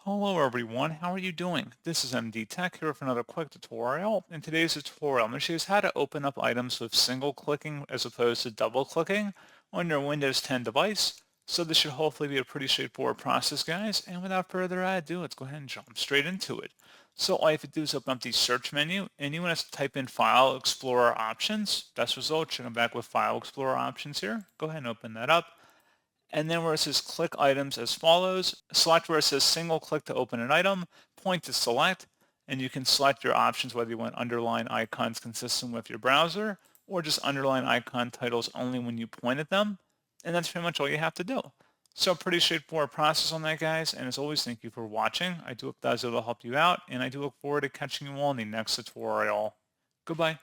Hello everyone, how are you doing? This is MD Tech here with another quick tutorial. In today's tutorial, I'm going to show you how to open up items with single clicking as opposed to double clicking on your Windows 10 device. So this should hopefully be a pretty straightforward process, guys. And without further ado, let's go ahead and jump straight into it. So all you have to do is open up the search menu and you want to type in File Explorer Options. Best result should come back with File Explorer Options here. Go ahead and open that up. And then where it says click items as follows, select where it says single click to open an item, point to select, and you can select your options whether you want underline icons consistent with your browser or just underline icon titles only when you point at them. And that's pretty much all you have to do. So pretty straightforward process on that, guys. And as always, thank you for watching. I do hope that was able to help you out, and I do look forward to catching you all in the next tutorial. Goodbye.